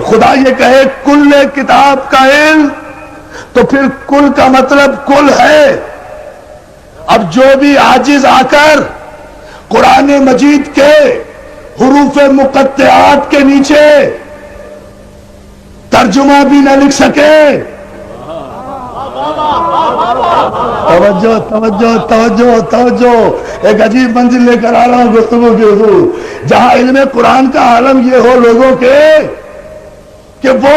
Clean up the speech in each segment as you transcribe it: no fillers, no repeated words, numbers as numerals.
خدا یہ کہے کل کتاب کا علم، تو پھر کل کا مطلب کل ہے۔ اب جو بھی عاجز آ کر قرآن مجید کے حروف مقطعات کے نیچے ترجمہ بھی نہ لکھ سکے، توجہ توجہ توجہ توجہ، ایک عجیب منزل لے کر آ رہا ہوں گفتگو کے حضور، جہاں علم قرآن کا عالم یہ ہو لوگوں کے کہ وہ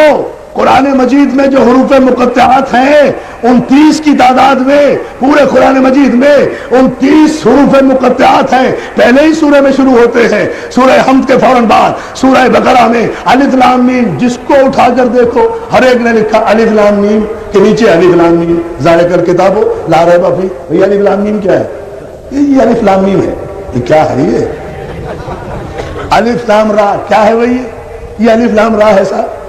قرآن مجید میں جو حروف مقطعات ہیں 29 کی تعداد میں، پورے قرآن مجید میں 29 حروف مقطعات ہیں، پہلے ہی سورہ میں شروع ہوتے ہیں، سورہ حمد کے فوراً بعد سورہ بقرہ میں الف لام میم، جس کو اٹھا کر دیکھو ہر ایک نے لکھا الف لام میم کے نیچے الف لام میم، ذالک الکتاب لا ریب فیہ۔ یہ الف لام میم کیا ہے؟ یہ الف لام میم ہے، یہ کیا ہے؟ یہ الف لام را کیا ہے بھائی؟ یہ الف لام را ہے صاحب،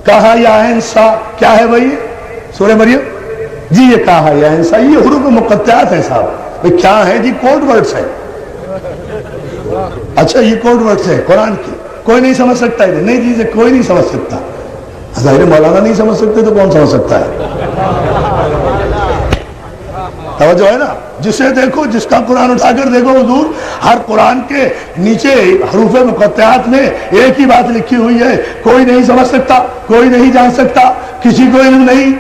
کہا یا عین سا کیا ہے بھائی؟ سورہ مریم جی، یہ کہا یا عین سا، یہ حروف مقطعات ہیں صاحب، بھائی کیا ہے جی؟ کوڈ ورڈز ہیں۔ اچھا یہ کوڈ ورڈز ہیں قرآن کی، کوئی نہیں سمجھ سکتا ہے؟ نہیں جی کوئی نہیں سمجھ سکتا، ظاہر مولانا نہیں سمجھ سکتے تو کون سمجھ سکتا ہے؟ توجہ ہے نا، جسے دیکھو جس کا قرآن اٹھا کر دیکھو حضور، ہر قرآن کے نیچے حروف مقطعات میں ایک ہی بات لکھی ہوئی ہے، کوئی نہیں سمجھ سکتا، کوئی نہیں جان سکتا، کسی کو علم نہیں،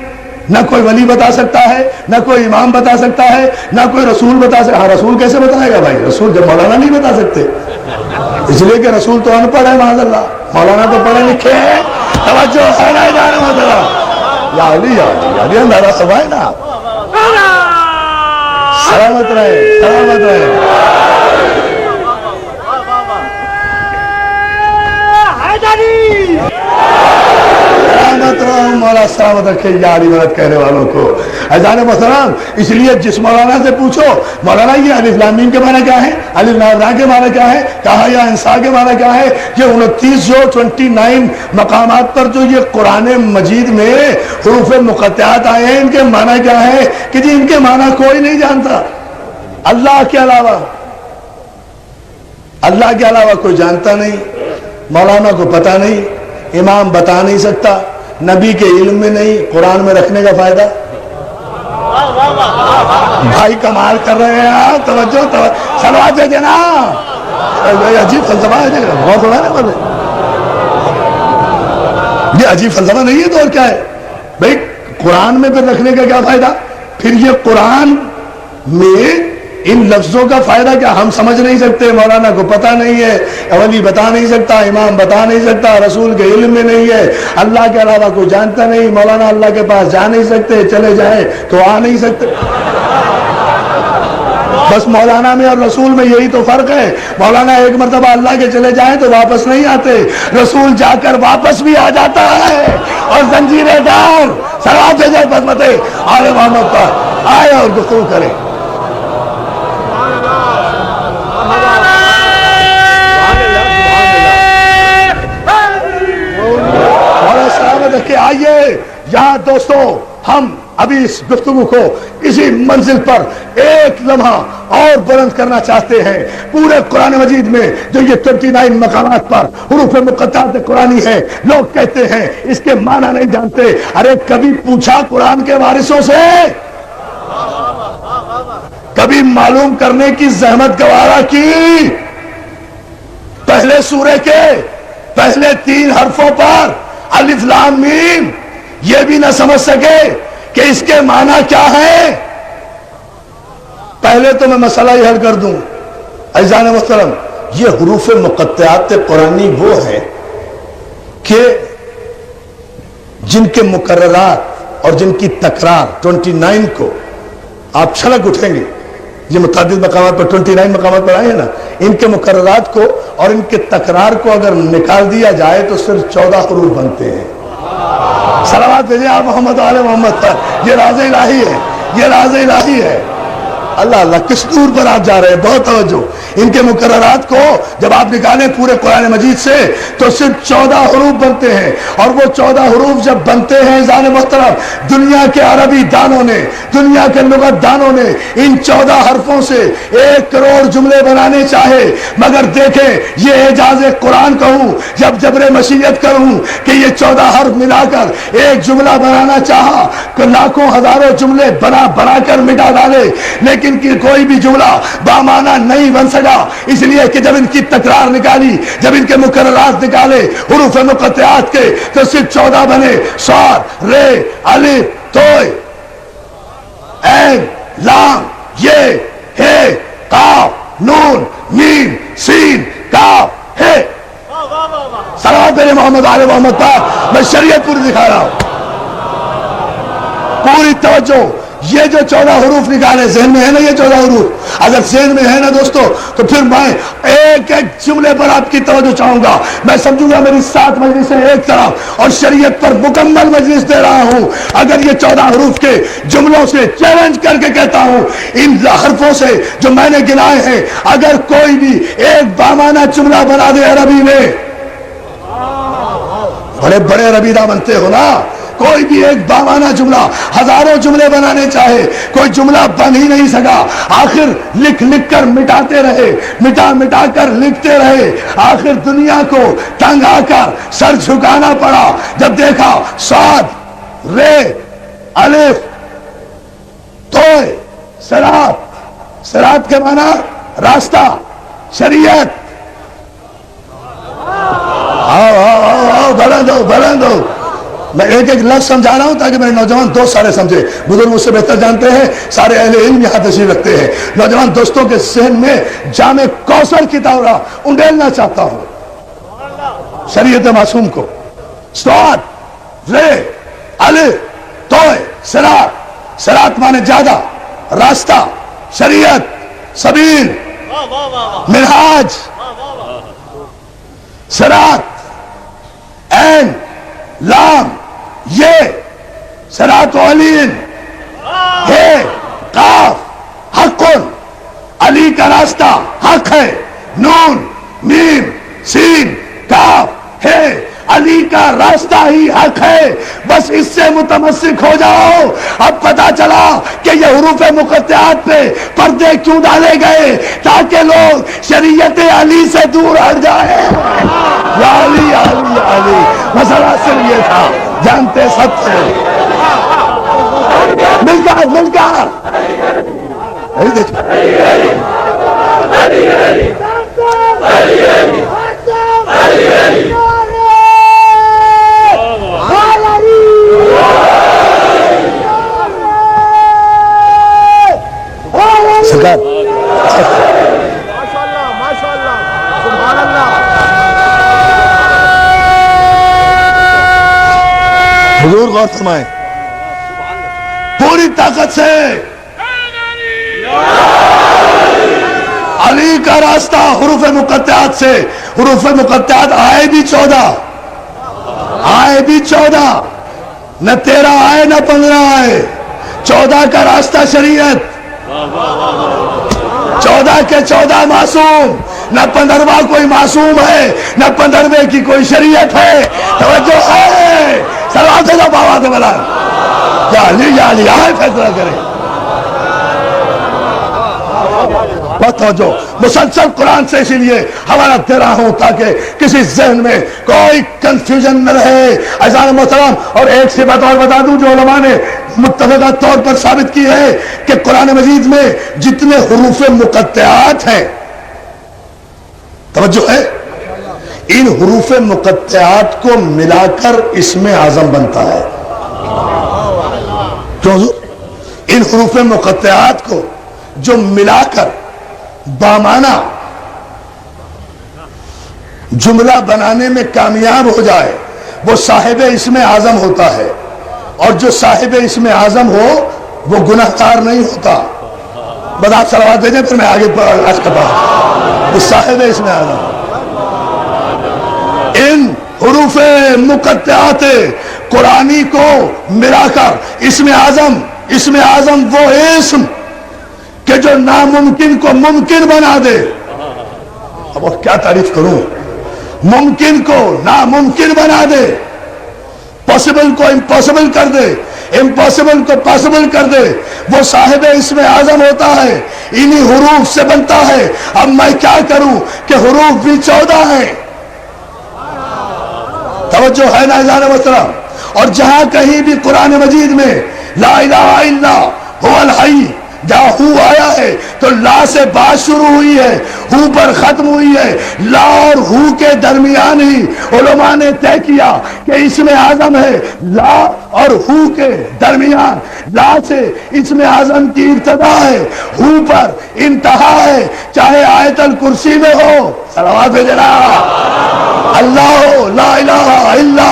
نہ کوئی ولی بتا سکتا ہے، نہ کوئی امام بتا سکتا ہے، نہ کوئی رسول بتا سکتا ہے۔ ہاں رسول کیسے بتائے گا بھائی؟ رسول جب مولانا نہیں بتا سکتے، اس لیے کہ رسول تو ان پڑھ ہے معاذ اللہ، مولانا تو پڑھے لکھے ہیں۔ توجہ ہے نا ادارے محترم، یا علی یا علی یا علی اندارہ سوائے نا، سلامت رہے سلامت رہے۔ سلامت رہو مولا، سلامت رکھے یاری مدد کہنے والوں کو۔ عزیزان محترم، اس لیے جس مولانا سے پوچھو مولانا یہ الف لام میم کے معنی کیا ہے، الف لام را کے معنی کیا ہے، کہا یا انسا کے معنی کیا ہے، یہ 29 مقامات پر جو یہ قرآن مجید میں حروف مقطعات آئے ہیں، ان کے معنی کیا ہے کہ جی ان کے معنی کوئی نہیں جانتا اللہ کے علاوہ، اللہ کے علاوہ کوئی جانتا نہیں، مولانا کو پتہ نہیں، امام بتا نہیں سکتا، نبی کے علم میں نہیں، قرآن میں رکھنے کا فائدہ۔ بھائی کمال کر رہے ہیں، توجہ سلوات دے دینا، عجیب فلسفہ ہے، بہت بڑا ہے بولے، یہ عجیب فلسفہ نہیں ہے تو اور کیا ہے بھائی؟ قرآن میں پھر رکھنے کا کیا فائدہ؟ پھر یہ قرآن میں ان لفظوں کا فائدہ کیا؟ ہم سمجھ نہیں سکتے، مولانا کو پتہ نہیں ہے، ولی بتا نہیں سکتا، امام بتا نہیں سکتا، رسول کے علم میں نہیں ہے، اللہ کے علاوہ کوئی جانتا نہیں، مولانا اللہ کے پاس جا نہیں سکتے، چلے جائیں تو آ نہیں سکتے۔ بس مولانا میں اور رسول میں یہی تو فرق ہے، مولانا ایک مرتبہ اللہ کے چلے جائیں تو واپس نہیں آتے، رسول جا کر واپس بھی آ جاتا ہے، اور زنجیریں دار سلوات دے جائے بسمت آل محمد پر آئے اور گفتگو کرے۔ کہ آئیے یہاں دوستو، ہم ابھی اس گفتگو کو اسی منزل پر ایک لمحہ اور بلند کرنا چاہتے ہیں۔ پورے قرآن مجید میں جو یہ 29 مقامات پر حروف مقطعات قرآنی ہے، لوگ کہتے ہیں اس کے معنی نہیں جانتے۔ ارے کبھی پوچھا قرآن کے وارثوں سے؟ کبھی معلوم کرنے کی زحمت گوارا کی؟ پہلے سورے کے پہلے 3 حرفوں پر الف لام میم یہ بھی نہ سمجھ سکے کہ اس کے معنی کیا ہے؟ پہلے تو میں مسئلہ ہی حل کر دوں۔ عزیزان محترم، یہ حروف مقطعات قرآنی وہ ہیں کہ جن کے مقررات اور جن کی تکرار 29 کو آپ چھلک اٹھیں گے، یہ متعدد مقامات پر 29 مقامات پر آئے ہیں نا، ان کے مقررات کو اور ان کے تکرار کو اگر نکال دیا جائے تو صرف 14 حروف بنتے ہیں۔ صلوات بھیجیں آپ محمد و آل محمد پر، یہ راز الہی ہے، یہ راز الہی ہے۔ اللہ اللہ کس دور پر آپ جا رہے ہیں، بہت توجہ. ان کے مقررات کو جب آپ نکالیں پورے قرآن مجید سے تو صرف 14 حروف بنتے ہیں، اور وہ 14 حروف جب بنتے ہیں زان محترم، دنیا کے عربی دانوں نے، دنیا کے لغت دانوں نے ان 14 حرفوں سے 1 کروڑ جملے بنانے چاہے، مگر دیکھیں یہ اعجاز قرآن کہوں جب جبر مشیت کروں کہ یہ 14 حرف ملا کر ایک جملہ بنانا چاہا کہ لاکھوں ہزاروں جملے بنا کر مٹا ڈالے، لیکن کوئی بھی جملہ بامعنی نہیں بن سکا، اس لیے کہ جب ان کی تکرار نکالی، جب ان کے مقررات نکالے حروف مقطعات کے تو صرف 14 بنے: صاد، رے، الف، توئے، عین، لام، یہ، ہے، قاف، نون، میم، سین، کاف، ہے. صلوات میرے محمد آل محمد پر. میں شریعت پوری دکھا رہا ہوں، پوری توجہ. یہ جو 14 حروف نکالے ذہن میں ہے نا، یہ 14 حروف اگر ذہن میں ہے نا دوستو تو پھر میں ایک ایک جملے پر آپ کی توجہ چاہوں گا. میں سمجھوں گا میری 7 مجلسیں ایک طرف اور شریعت پر مکمل مجلس دے رہا ہوں. اگر یہ 14 حروف کے جملوں سے چیلنج کر کے کہتا ہوں، ان حرفوں سے جو میں نے گنائے ہیں اگر کوئی بھی ایک بامعنی جملہ بنا دے عربی میں، بڑے بڑے عربی دا بنتے ہو نا، کوئی بھی ایک بامعنی جملہ، ہزاروں جملے بنانے چاہے کوئی جملہ بن ہی نہیں سکا. آخر لکھ لکھ کر مٹاتے رہے، مٹا کر لکھتے رہے، آخر دنیا کو تنگ آ کر سر جھکانا پڑا جب دیکھا صاد، رے، الف، توئے، صراط. صراط کے معنی راستہ، شریعت. بلند ہو. میں ایک ایک لفظ سمجھا رہا ہوں تاکہ میرے نوجوان دوست سارے سمجھے. بزرگ مجھ سے بہتر جانتے ہیں، سارے اہل علم یہاں تشریف رکھتے ہیں. نوجوان دوستوں کے ذہن میں جامع کوثر کی دورہ انڈیلنا چاہتا ہوں شریعت معصوم کو. صاد، رے، الف، توئے، صراط. صراط مانے زیادہ، راستہ، شریعت، سبیل، منہاج. صراط، عین، لام، یہ، صراط علین، ہے، قاف، حق، علی کا راستہ حق ہے، نون، میم، سین، کاف، ہے. علی کا راستہ ہی حق ہے، بس اس سے متمسک ہو جاؤ. اب پتا چلا کہ یہ حروف مقطعات پہ پردے کیوں ڈالے گئے، تاکہ لوگ شریعت علی سے دور ہٹ جائے. یا علی یا علی یا علی. مسئلہ صرف یہ تھا، جانتے سب تھے. مل کر سرکار. حضور غور فرمائیں، پوری طاقت سے علی کا راستہ حروف مقطعات سے. حروف مقطعات آئے بھی 14، آئے بھی 14، نہ 13 آئے نہ 15 آئے. 14 کا راستہ شریعت، 14 کے 14 معصوم. نہ 15واں کوئی معصوم ہے، نہ 15ویں کی کوئی شریعت ہے. توجہ ہے، سلوات اللہ بابا کے بلا. یا علی آئے فیصلہ کرے. توجہ مسلسل قرآن سے اسی لیے حوالہ دے رہا ہوں تاکہ کسی ذہن میں کوئی کنفیوژن نہ رہے. عزیزان محترم، اور ایک سی بات اور بتا دوں جو علماء نے متفقہ طور پر ثابت کی ہے کہ قرآن مجید میں جتنے حروف مقطعات ہیں، توجہ ہے، ان حروف مقطعات کو ملا کر اسم اعظم بنتا ہے. کیوں حضور؟ ان حروف مقطعات کو جو ملا کر بامعنی جملہ بنانے میں کامیاب ہو جائے وہ صاحب اسم اعظم ہوتا ہے، اور جو صاحب اسم اعظم ہو وہ گناہگار نہیں ہوتا. بس آپ صلوات بھیجیں پھر میں آگے عرض کرتا ہوں. وہ صاحب اسم اعظم. ان حروف مقطعات قرآنی کو ملا کر اسم اعظم وہ اسم کہ جو ناممکن کو ممکن بنا دے. اب اور کیا تعریف کروں. ممکن کو ناممکن بنا دے, پاسبل کو امپاسبل کر دے, امپاسبل کو پاسبل کر دے. وہ صاحب اسم اعظم ہوتا ہے, انہی حروف سے بنتا ہے. اب میں کیا کروں کہ حروف بھی 14 ہیں. توجہ ہے نا اعزان محترم. اور جہاں کہیں بھی قرآن مجید میں لا الہ الا هو الحی جہاں ہو آیا ہے تو لا سے بات شروع ہوئی ہے, ہو پر ختم ہوئی ہے. لا اور ہو کے درمیان ہی علماء نے طے کیا کہ اسم اعظم ہے. لا اور ہو کے درمیان, لا سے اسم اعظم کی ابتدا ہے, ہو پر انتہا ہے. چاہے آیت الکرسی میں ہو, صلوات بھیجنا, اللہ ہو, لا الہ الا,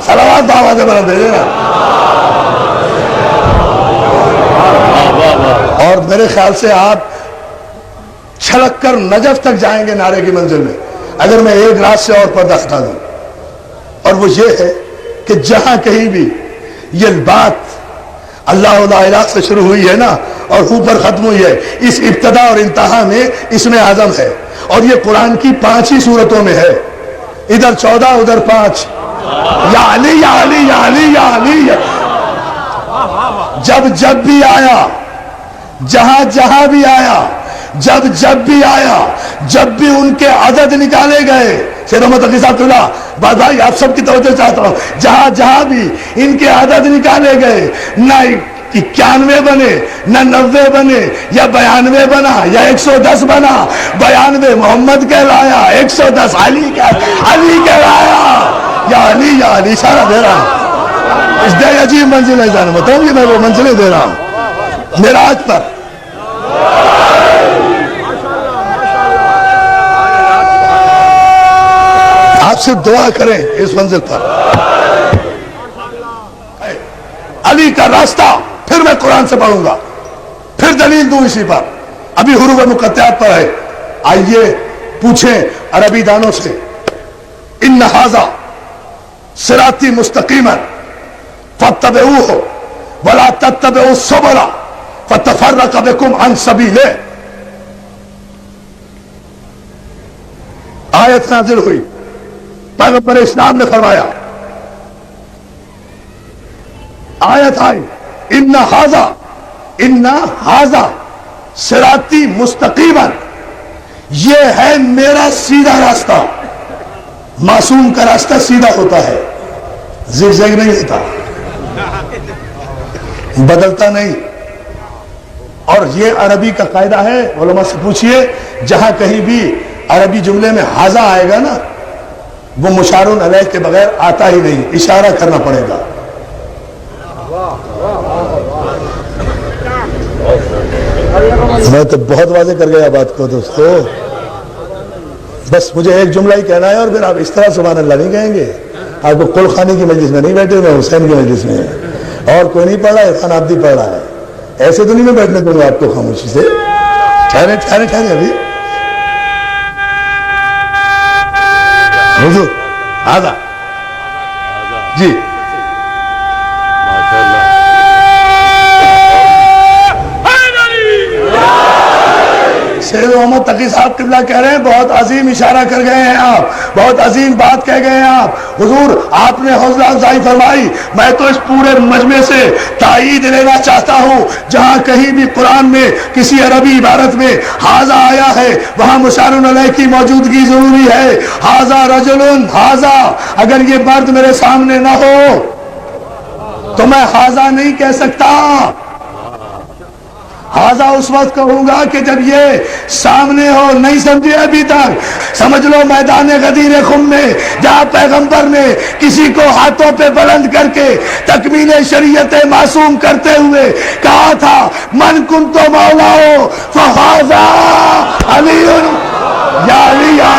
صلوات بآواز بلند بھیجنا. اور میرے خیال سے آپ چھلک کر نجف تک جائیں گے نعرے کی منزل میں اگر میں ایک رات سے اور پردہ ہٹا دوں. اور وہ یہ ہے کہ جہاں کہیں بھی یہ بات اللہ لا الہ سے شروع ہوئی ہے نا اور اوپر ختم ہوئی ہے, اس ابتدا اور انتہا میں اسم اعظم ہے. اور یہ قرآن کی 5 ہی صورتوں میں ہے, ادھر 14 ادھر 5. یا علی یا علی یا علی یا علی. جب بھی آیا, جہاں جہاں بھی آیا, جب بھی آیا, جب بھی ان کے عدد نکالے گئے. شیر محمد علی صاحب اللہ بات بھائی آپ سب کی توجہ چاہتا ہوں. جہاں جہاں بھی ان کے عدد نکالے گئے, نہ 91 بنے, نہ 90 بنے, یا 92 بنا, یا 110 بنا. 92 محمد کہلایا, 110 علی کہلایا. یا علی یا علی, اشارہ دے رہا ہوں. اس دے عجیب منزل ہے جانا بتاؤں کہ میں وہ منزلیں دے رہا ہوں معراج پر. آپ سے دعا کریں اس منزل پر. علی کا راستہ پھر میں قرآن سے پڑھوں گا, پھر دلیل دوں اسی پر. ابھی حروف مقطعات پر ہے. آئیے پوچھیں عربی دانوں سے, ان ھذا صراطی مستقیما فاتبعوہ ولا تتبعوا السبل فتفرق بکم عن سبیلہ. آیت نازل ہوئی, پیغمبر اسلام نے فرمایا, آیت آئی ان ھذا صراطی مستقیما, یہ ہے میرا سیدھا راستہ. معصوم کا راستہ سیدھا ہوتا ہے, زگ زگ نہیں ہوتا, بدلتا نہیں. اور یہ عربی کا قاعدہ ہے, علماء سے پوچھئے جہاں کہیں بھی عربی جملے میں ھذا آئے گا نا وہ مشار علیہ کے بغیر آتا ہی نہیں, اشارہ کرنا پڑے گا. میں تو بہت واضح کر گیا بات کو دوستو, بس مجھے ایک جملہ ہی کہنا ہے اور پھر آپ اس طرح سبحان اللہ نہیں کہیں گے. آپ کو قل خانی کی مجلس میں نہیں بیٹھے ہوئے, حسین کی مجلس میں, اور کوئی نہیں پڑھ رہا ہے, عرفان عابدی پڑھ رہا ہے. ایسے تو نہیں میں بیٹھنے دوں گا آپ کو خاموشی سے. ٹھہرے ابھی حضور آدھا جی. سید محمد تقی صاحب قبلہ کہہ رہے ہیں بہت عظیم اشارہ کر گئے ہیں آپ, بہت عظیم بات کہہ گئے ہیں آپ. حضور آپ نے حوصلہ افزائی فرمائی. میں تو اس پورے مجمع سے تائید لینا چاہتا ہوں جہاں کہیں بھی قرآن میں کسی عربی عبارت میں ھذا آیا ہے وہاں مشار علیہ کی موجودگی ضروری ہے. ھذا رجل, ھذا, اگر یہ مرد میرے سامنے نہ ہو تو میں ھذا نہیں کہہ سکتا. ھذا اس وقت کہوں گا کہ جب یہ سامنے ہو. نہیں سمجھے ابھی تک؟ سمجھ لو میدان غدیر خم میں جہاں پیغمبر نے کسی کو ہاتھوں پہ بلند کر کے تکمیل شریعت معصوم کرتے ہوئے کہا تھا من کنت مولا فھذا علی یا علی یا